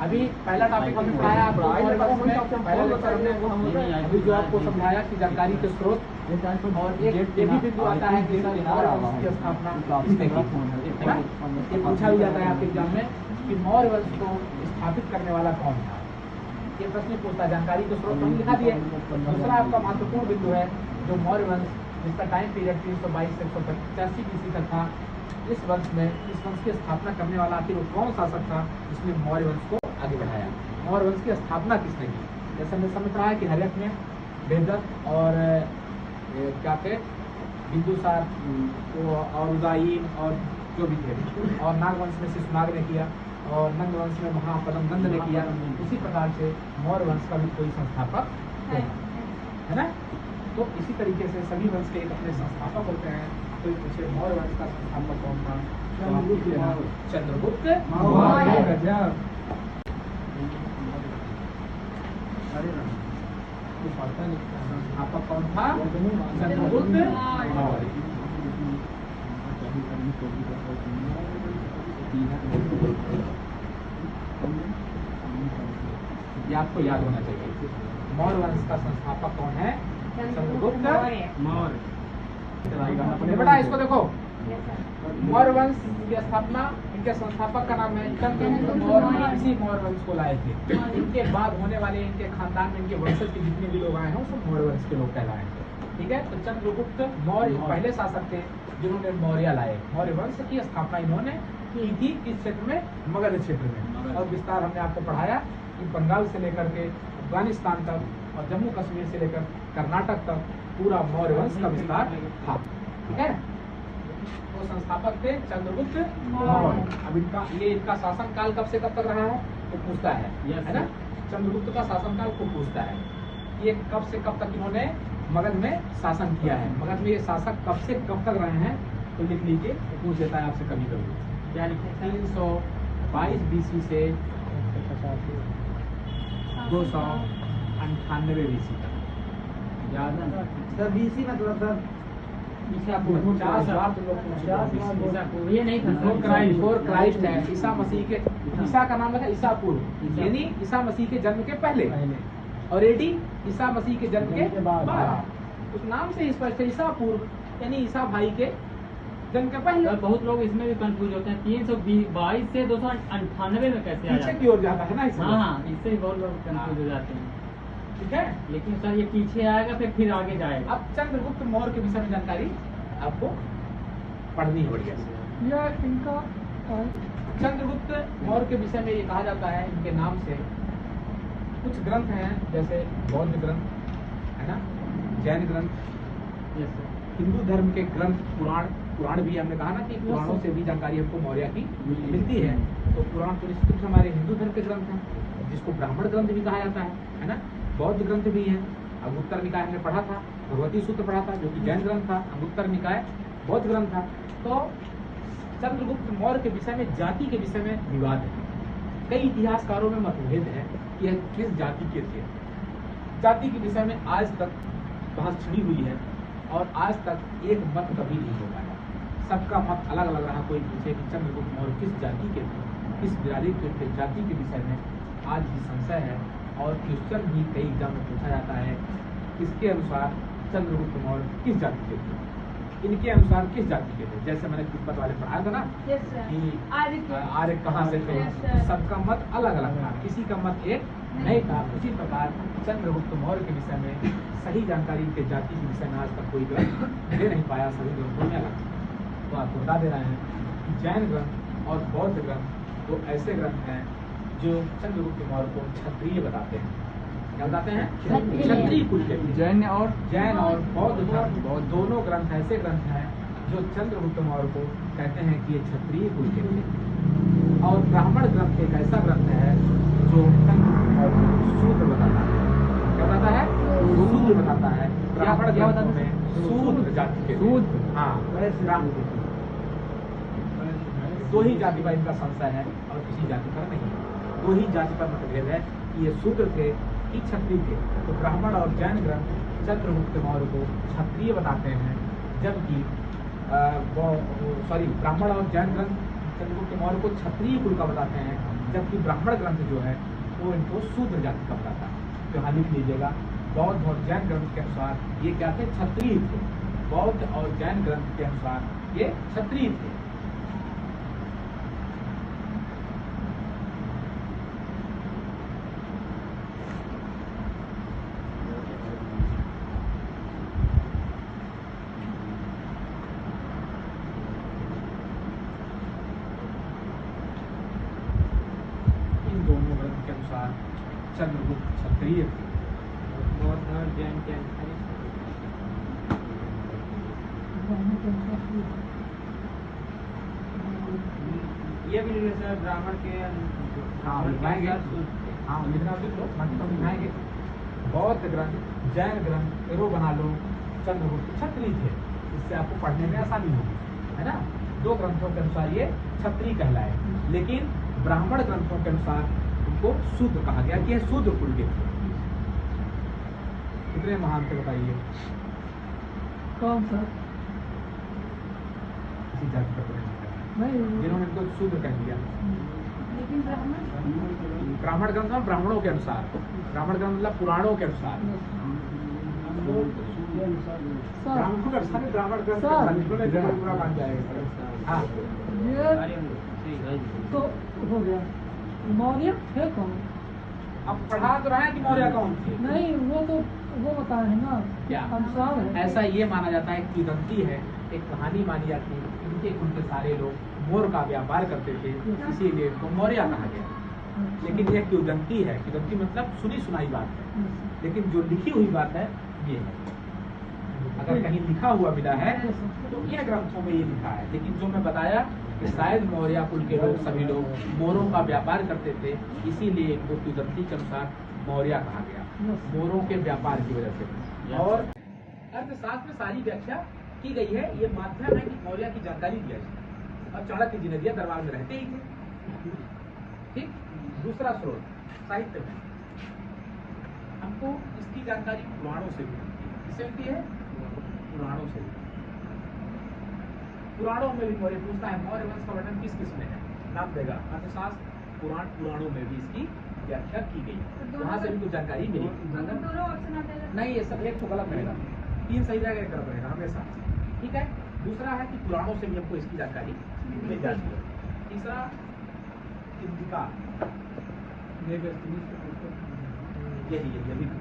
अभी पहला टॉपिक हमने पढ़ाया आपको पहला लेक्चर हमने अभी जो आपको समझाया कि जानकारी के स्रोत और एक ये भी बिंदु आता है कि मौर्य वंश की स्थापना किसने की, है ना। ये पूछा भी जाता है आपके एग्जाम में कि मौर्य वंश को स्थापित करने वाला कौन था, ये प्रश्न पूछता है। जानकारी के स्रोत हम दिखा दिए। दूसरा आपका महत्वपूर्ण बिंदु है जो मौर्य वंश जिसका टाइम पीरियड 322 से 185 BC तक था। इस वंश की स्थापना करने वाला आखिर वो कौन शासक था जिसने मौर्य वंश को आगे बढ़ाया। मौर्य वंश की स्थापना किसने की, जैसे हमने समझ रहा है कि हर्यक ने, बेहदत और क्या थे बिंदुसार और उदयीन और जो भी थे, और नागवंश में शिशुनाग ने किया और नंद वंश में महापद्मनंद ने किया। उसी प्रकार से मौर्य वंश का भी कोई संस्थापक है ना। तो इसी तरीके से सभी वंश के एक अपने संस्थापक होते हैं। तो पूछे मौर्य वंश का संस्थापक कौन था, चंद्रगुप्त मौर्य। संस्थापक कौन था, चंद्रगुप्त मौर्य। ये आपको याद होना चाहिए। मौर्य वंश का संस्थापक कौन है, चंद्रगुप्त मौर्य। बेटा इसको देखो, मौर्य वंश की स्थापना, इनके संस्थापक का नाम है चंद्रगुप्त मौर्य। इसी मौर्य वंश को लाए थे। इनके बाद होने वाले इनके खानदान में इनके वंशज के जितने भी लोग आए हैं सब मौर्य वंश के लोग कहलाए थे। ठीक है, तो चंद्रगुप्त मौर्य पहले शासक थे जिन्होंने मौर्य लाए। मौर्य वंश की स्थापना इन्होंने की थी किस क्षेत्र में, मगध क्षेत्र में। और विस्तार हमने आपको पढ़ाया कि बंगाल से लेकर के अफगानिस्तान तक और जम्मू कश्मीर से लेकर कर्नाटक तक पूरा मौर्य वंश का विस्तार था। ठीक है, वो संस्थापक थे चंद्रगुप्त मौर्य। अब इनका शासन काल कब से कब तक रहा है तो पूछता है ना। चंद्रगुप्त का शासन काल को पूछता है, ये कब से कब तक इन्होंने मगध में शासन किया है। मगध में ये शासक कब से कब तक रहे हैं तो लिख लीजिए, पूछ देता है आपसे कभी कभी। क्या लिखे, 322 BC से 298 BC तक। याद है सर, BC मतलब सर ये नहीं था, क्राइस्ट है। ईसा मसीह के, ईसा का नाम है ईसा पूर्व, यानी ईसा मसीह के जन्म के पहले, और एडी ईसा मसीह के जन्म के बाद। उस नाम से स्पष्ट है ईसा पूर्व, यानी ईसा भाई के जन्म के पहले। बहुत लोग इसमें भी कंफ्यूज होते हैं, 322 से 298 में कैसे पीछे की ओर जाता है ना। हाँ, इससे बहुत लोग कंफ्यूज हो जाते हैं। ठीक है, लेकिन सर ये पीछे आएगा फिर आगे जाएगा। अब चंद्रगुप्त मौर्य के विषय में जानकारी आपको पढ़नी है बढ़िया से। यह इनका चंद्रगुप्त मौर्य के विषय में ये कहा जाता है इनके नाम से। कुछ ग्रंथ हैं जैसे बौद्ध ग्रंथ है ना, जैन ग्रंथ, हिंदू धर्म के ग्रंथ, पुराण भी हमने कहा ना कि पुराणों से भी जानकारी हमको मौर्य की मिलती है। तो पुराण तो निश्चित रूप से हमारे हिंदू धर्म के ग्रंथ हैं, जिसको ब्राह्मण ग्रंथ भी कहा जाता है ना। बौद्ध ग्रंथ भी है। अंगुत्तर निकाय हमने पढ़ा था, भगवती सूत्र पढ़ा था जो कि जैन ग्रंथ था। अंगुत्तर निकाय बौद्ध ग्रंथ था। तो चंद्रगुप्त मौर्य के विषय में, जाति के विषय में विवाद है। कई इतिहासकारों में मतभेद है कि यह किस जाति के थे। जाति के विषय में आज तक बहस छिड़ी हुई है और आज तक एक मत कभी नहीं हो पाया। सबका मत अलग अलग रहा। कोई पूछे कि चंद्रगुप्त मौर्य किस जाति के थे, किस बिरादरी के थे, जाति के विषय में आज भी संशय है। और क्वेश्चन भी कई एग्जाम में पूछा जाता है, इसके अनुसार चंद्रगुप्त मौर्य किस जाति के थे, इनके अनुसार किस जाति के थे। जैसे मैंने तिब्बत वाले पढ़ाया था ना कि आर्य कहाँ से थे, सबका मत अलग अलग था, किसी का मत एक नहीं था। उसी प्रकार चंद्रगुप्त मौर्य के विषय में सही जानकारी के जाति के विषय में आज तक कोई ग्रंथ दे नहीं पाया, सभी ग्रंथों में अलग। तो आपको बता दे रहे हैं कि जैन ग्रंथ और बौद्ध ग्रंथ तो ऐसे ग्रंथ हैं जो चंद्रगुप्त मौर्य को क्षत्रिय बताते हैं। क्या बताते हैं, क्षत्रिय कुल के। जैन और बौद्ध ग्रंथ दोनों ग्रंथ ऐसे ग्रंथ हैं जो चंद्रगुप्त मौर्य को कहते हैं कि ये क्षत्रिय कुल के थे। और ब्राह्मण ग्रंथ एक ऐसा ग्रंथ है जो चंद्रगुप्त मौर्य को शूद्र बताता है। क्या बताता है, शूद्र बताता है। ब्राह्मण ग्रंथों में शूद्र जाति के, हाँ, दो ही जाति पर इनका संशय है और किसी जाति पर नहीं। दो ही जाति पर मतभेद है कि ये शूद्र थे कि क्षत्रिय थे। तो ब्राह्मण और जैन ग्रंथ चंद्रगुप्त मौर्य को क्षत्रिय बताते हैं, जबकि ब्राह्मण और जैन ग्रंथ चंद्रगुप्त मौर्य को क्षत्रिय कुल का बताते हैं, जबकि ब्राह्मण ग्रंथ जो है वो इनको शूद्र जाति का बताता है। तो यहाँ लिख लीजिएगा, बौद्ध और जैन ग्रंथ के अनुसार ये क्या थे? क्षत्रिय थे। बौद्ध और जैन ग्रंथ के अनुसार ये क्षत्रिय थे। इन दोनों ग्रंथ के अनुसार चंद्रगुप्त क्षत्रिय थे। बौद्ध और जैन के अनुसार ये भी लिखे सर, ब्राह्मण के हाँ लिखवाएंगे, हाँ लिखना भी तो लिखाएंगे। बौद्ध ग्रंथ, जैन ग्रंथ एरो बना लो, चंद्रगुप्त क्षत्रिय थे। इससे आपको पढ़ने में आसानी होगी, है ना। दो ग्रंथों के अनुसार ये क्षत्रिय कहलाए, लेकिन ब्राह्मण ग्रंथों के अनुसार उनको शूद्र कहा गया कि ये शूद्र कुल के थे। कितने महान थे बताइए? कौन सा? किसी जाति का प्रश्न नहीं, जिन्होंने इनको शूद्र कह दिया। लेकिन ब्राह्मण ग्रंथ में ब्राह्मणों के अनुसार, ब्राह्मण ग्रंथ मतलब पुराणों के अनुसार, ब्राह्मणों के अनुसार, ब्राह्मण ग्रंथ के अनुसार लिखने से पूरा मान जाएगा। हाँ ये तो हो गया। मौर्य थे कौन? अब पढ़ा तो रहे हैं कि मौर्य कौन थे। नहीं, वो तो वो बता रहे हैं ना, क्या? अनुसार है। ऐसा ये माना जाता है कि किदंती है, एक कहानी मानी जाती है। इनके कुल के सारे लोग मोर का व्यापार करते थे, इसीलिए इनको मौर्य कहा गया। लेकिन ये किदंती है, किदंती मतलब सुनी सुनाई बात है, लेकिन जो लिखी हुई बात है ये है। अगर कहीं लिखा हुआ मिला है तो इन ग्रंथों में ये लिखा है। लेकिन जो मैं बताया कि शायद मौर्य कुल के लोग सभी लोग मोरों का व्यापार करते थे, इसीलिए इनको किदंती के अनुसार मौर्य कहा गया, मोरों के व्यापार की वजह से। और अर्थशास्त्र में सारी व्याख्या की गई है। ये माध्यम है कि मौर्य की जानकारी दिया जाए। और चाणक्य जी ने दिया, दरबार में रहते ही थे। ठीक। दूसरा स्रोत साहित्य में हमको इसकी जानकारी पुराणों से भी मिलती है। किससे मिलती है? पुराणों से भी। पुराणों में भी मौर्य पूछता है मौर्य वंश का वर्णन किस किस में है, नाम देगा। अर्थशास्त्र पुराणों में भी इसकी व्याख्या की गई, वहां से भी कुछ जानकारी मिली। दोनों ऑप्शन आते हैं। नहीं, ये सब एक तो गलत रहेगा, 3 सही रहेगा, 1 गलत रहेगा हमेशा। ठीक है। दूसरा है कि पुराणों से भी हमको इसकी जानकारी मिल जाती है। तीसरा इंडिका, यही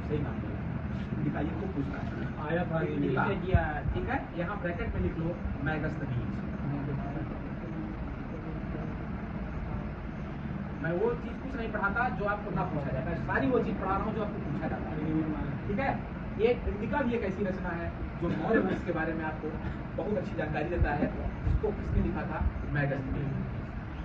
सही नाम है। इंडिका ये को पूछता है, आया था इंडिका। ठीक है। यहाँ ब्रैकेट में लिख लो मैगस्थनीज। मैं वो चीज कुछ नहीं पढ़ाता जो आपको ना पूछा जाता है, सारी वो चीज पढ़ा रहा हूँ जो आपको पूछा जाता है। ठीक है। ये इंडिका भी एक ऐसी रचना है जो मौर्य वंश के बारे में आपको बहुत अच्छी जानकारी देता है, जिसको किसने लिखा था? मैगस्थनीज।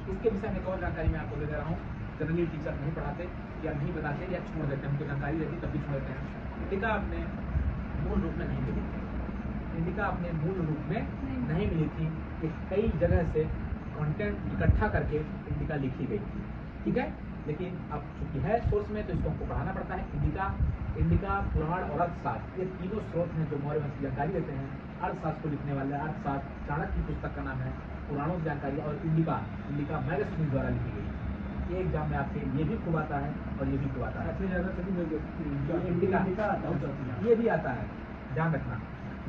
इसके विषय में एक और जानकारी मैं आपको दे दे रहा हूँ। जनरली टीचर नहीं पढ़ाते या नहीं बताते या छोड़ देते हैं, उनको जानकारी रहती तब भी छोड़ देते हैं। इंडिका अपने मूल रूप में नहीं मिली थी। इंडिका अपने मूल रूप में नहीं मिली थी, कि कई जगह से कंटेंट इकट्ठा करके इंडिका लिखी गई थी। ठीक है। लेकिन अब चूंकि है सोर्स में तो इसको हमको पढ़ाना पड़ता है। इंडिका, पुराण और अर्थशास्त्र, ये तीनों स्रोत हैं जो मौर्य वंश की जानकारी देते हैं। अर्थशास्त्र को लिखने वाले अर्थशास्त्र चाणक्य की पुस्तक का नाम है पुराणों की जानकारी, और इंडिका मैगस्थनीज द्वारा लिखी गई। ये एग्जाम में आपके ये भी खूब आता है और ये भी खूब आता है। इंडिका ये भी आता है, ध्यान रखना।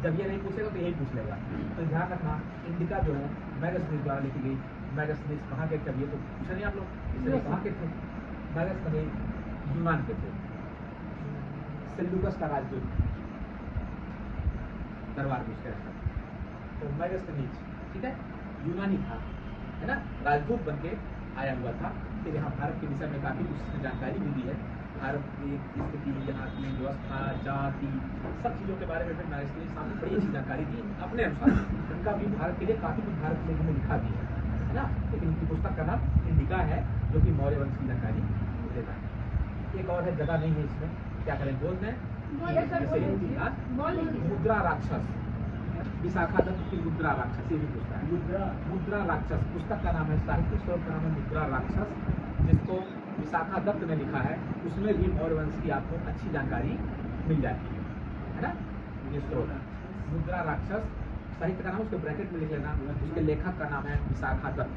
जब ये नहीं पूछेगा तो यही पूछ लेगा, तो ध्यान रखना। इंडिका जो है मैगस्थनीज द्वारा लिखी गई। मैगस्थनीज कहाँ के? कभी ये तो पूछा नहीं आप लोग, इसलिए कहाँ के थे? मैगस्थनीज यूनान के थे। सेल्यूकस का राजदूत दरबार में उसके रहता था, तो मैगस्थनीज, ठीक है, यूनानी था, है ना, राजदूत बन के आया हुआ था। फिर यहाँ भारत के विषय में काफी कुछ जानकारी मिली है। भारत की स्थिति, यहाँ की व्यवस्था, जाति, सब चीज़ों के बारे में फिर मैगस्थनीज सामने बड़ी अच्छी जानकारी दी अपने अनुसार। उनका भी भारत के लिए काफी कुछ भारत में उन्होंने लिखा भी है ना। लेकिन उनकी पुस्तक का नाम इंडिका है, जो कि मौर्य वंश की जानकारी देता है। एक और है, जगह नहीं है इसमें, क्या करें बोल दें। मुद्रा राक्षस, विशाखा दत्त की मुद्रा राक्षस, ये भी पूछता है। मुद्रा राक्षस पुस्तक का नाम है, साहित्यिक स्रोत का नाम है मुद्रा राक्षस, जिसको विशाखा दत्त ने लिखा है। उसमें भी मौर्य वंश की आपको अच्छी जानकारी मिल जाती है ना। ये स्रोत मुद्रा राक्षस साहित्य का नाम, उसके ब्रैकेट में लिख लेना। उसके लेखक का नाम है विशाखा दत्त।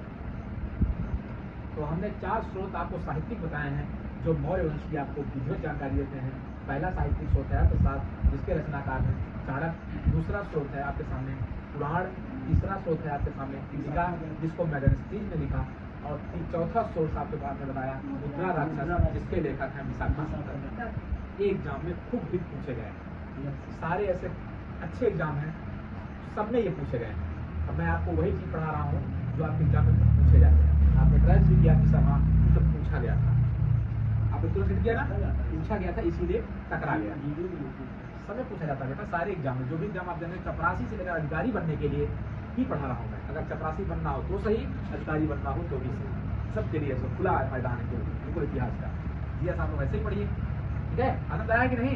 तो हमने 4 स्रोत आपको साहित्यिक बताए हैं जो मौर्य वंश की आपको विधिवत जानकारी देते हैं। पहला साहित्यिक स्रोत है प्रसाद, जिसके रचनाकार हैं चाणक्य। दूसरा स्रोत है आपके सामने पुराण। तीसरा स्रोत है आपके सामने टीका, जिसको मैगनीज ने लिखा। और चौथा स्रोत आपके पास में बताया मुद्रा राक्षस, जिसके लेखक हैं विशाखा। एक एग्जाम में खूब हिट पूछे गए, सारे ऐसे अच्छे एग्जाम हैं, सब में ये पूछे गए हैं। अब मैं आपको वही चीज पढ़ा रहा हूँ जो आपके एग्जाम में पूछे जाते हैं। आपने ट्राई भी किया कि सर हाँ तो पूछा गया था, आपने तुरंत हिट किया ना, पूछा गया था इसीलिए टकरा गया। सब में पूछा जाता है बेटा, सारे एग्जाम में जो भी एग्जाम आप देंगे, चपरासी से लेकर अधिकारी बनने के लिए ही पढ़ा रहा हूँ मैं। अगर चपरासी बनना हो तो सही, अधिकारी बनना हो तो भी सही, सबके लिए सब खुला मैदान है बिल्कुल इतिहास का। जी आप लोग वैसे ही पढ़िए, ठीक है? आनंद आया कि नहीं?